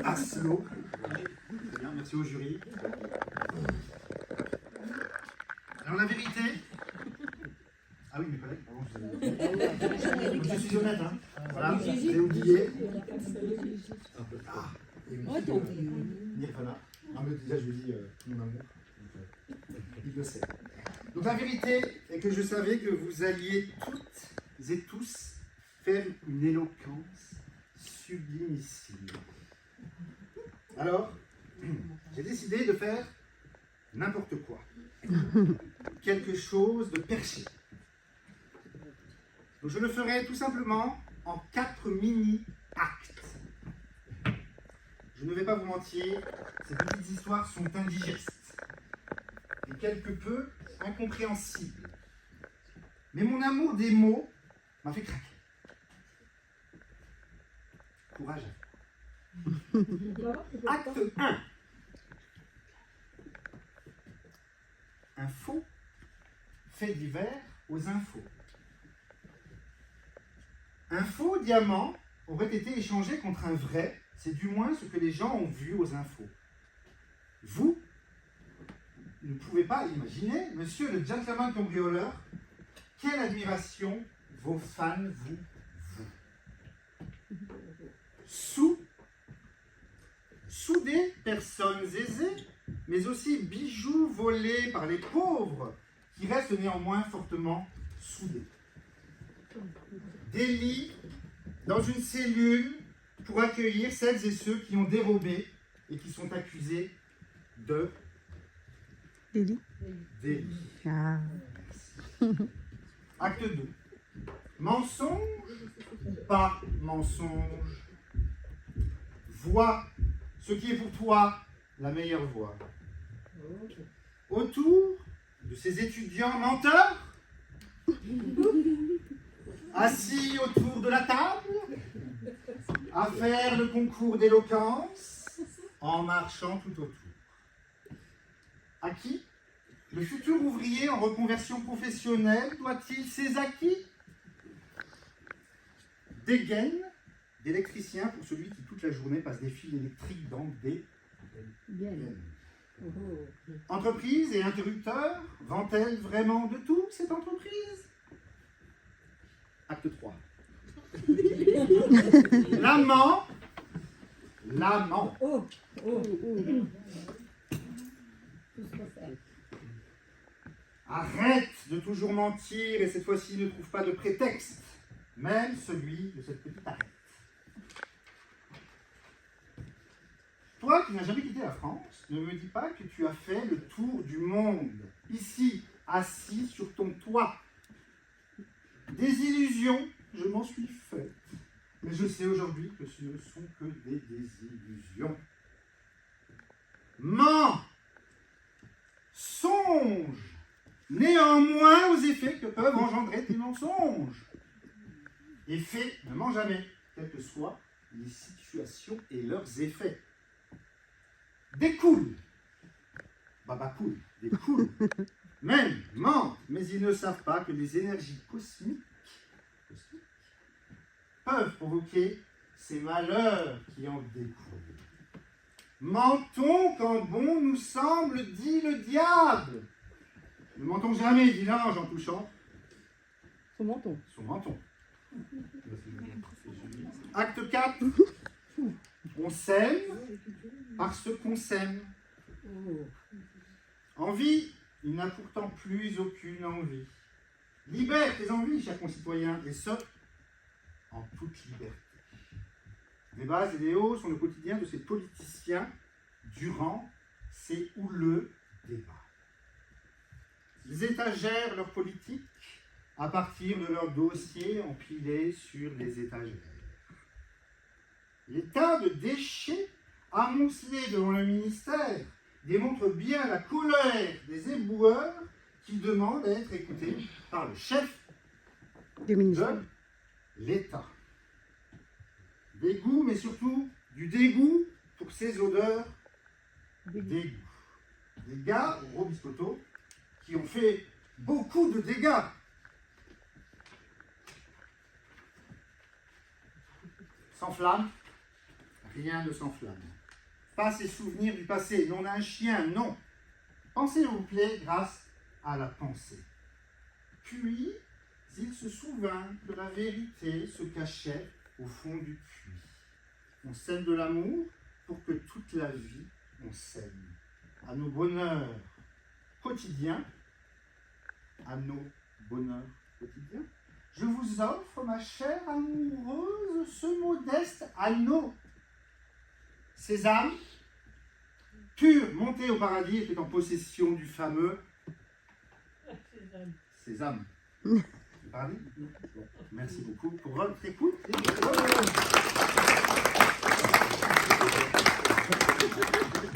Aslo. Très bien, merci au jury. Alors la vérité... Ah oui, mes collègues, pardon, je suis honnête, hein. Voilà, j'ai oublié. Ah, et Nirvana. Ah, mais déjà, je lui dis tout mon amour. Il le sait. Donc la vérité est que je savais que vous alliez toutes et tous faire une éloquence sublimissime. Alors, j'ai décidé de faire n'importe quoi. Quelque chose de perché. Donc je le ferai tout simplement en 4 mini-actes. Je ne vais pas vous mentir, ces petites histoires sont indigestes et quelque peu incompréhensibles. Mais mon amour des mots m'a fait craquer. Courage à vous. Acte 1. Un faux fait divers aux infos. Un faux diamant aurait été échangé contre un vrai, c'est du moins ce que les gens ont vu aux infos. Vous ne pouvez pas imaginer, monsieur le gentleman cambrioleur, quelle admiration vos fans vous vouent. Sous des personnes aisées, mais aussi bijoux volés par les pauvres, qui restent néanmoins fortement soudés. Des lits dans une cellule pour accueillir celles et ceux qui ont dérobé et qui sont accusés de délit. Ah. Acte 2. Mensonge ou pas mensonge? Vois ce qui est pour toi la meilleure voie. Autour de ces étudiants menteurs, assis autour de la table, à faire le concours d'éloquence, en marchant tout autour. À qui le futur ouvrier en reconversion professionnelle doit-il ses acquis? Des gaines d'électricien pour celui qui toute la journée passe des fils électriques dans des gaines. Entreprise et interrupteur, vend-elle vraiment de tout, cette entreprise? Acte 3. L'amant. Arrête de toujours mentir et cette fois-ci ne trouve pas de prétexte, même celui de cette petite arrête. Toi qui n'as jamais quitté la France, ne me dis pas que tu as fait le tour du monde, ici, assis sur ton toit. Des illusions, je m'en suis faite. Mais je sais aujourd'hui que ce ne sont que des désillusions. Mens, songe, néanmoins aux effets que peuvent engendrer tes mensonges. Et fais ne mens jamais, quelles que soient les situations et leurs effets. Découle, babacoule, découle. Même mentent, mais ils ne savent pas que les énergies cosmiques peuvent provoquer ces malheurs qui en découlent. Mentons quand bon nous semble, dit le diable. Ne mentons jamais, dit l'ange en touchant Son menton. son menton. Acte 4. On s'aime parce qu'on s'aime. Envie, il n'a pourtant plus aucune envie. Libère tes envies, chers concitoyens, et ce, en toute liberté. Les bas et les hauts sont le quotidien de ces politiciens durant ces houleux débats. Ils étagèrent leur politique à partir de leurs dossiers empilés sur les étagères. Les tas de déchets amoncelés devant le ministère démontrent bien la colère des éboueurs qui demandent à être écoutés par le chef de l'État. Dégoût, mais surtout du dégoût pour ces odeurs dégoût. Des gars au gros biscotto qui ont fait beaucoup de dégâts. s'enflamme. Rien ne s'enflamme. Pas ces souvenirs du passé, non d'un chien, non. Pensez, s'il vous plaît, grâce à la pensée. Puis, il se souvint que la vérité se cachait au fond du puits. On sème de l'amour pour que toute la vie on s'aime. À nos bonheurs quotidiens, à nos bonheurs quotidiens, je vous offre, ma chère amoureuse, ce modeste anneau. Sésame, pur, monté au paradis, était en possession du fameux Sésame. Le paradis. Bon, merci beaucoup pour votre écoute. Et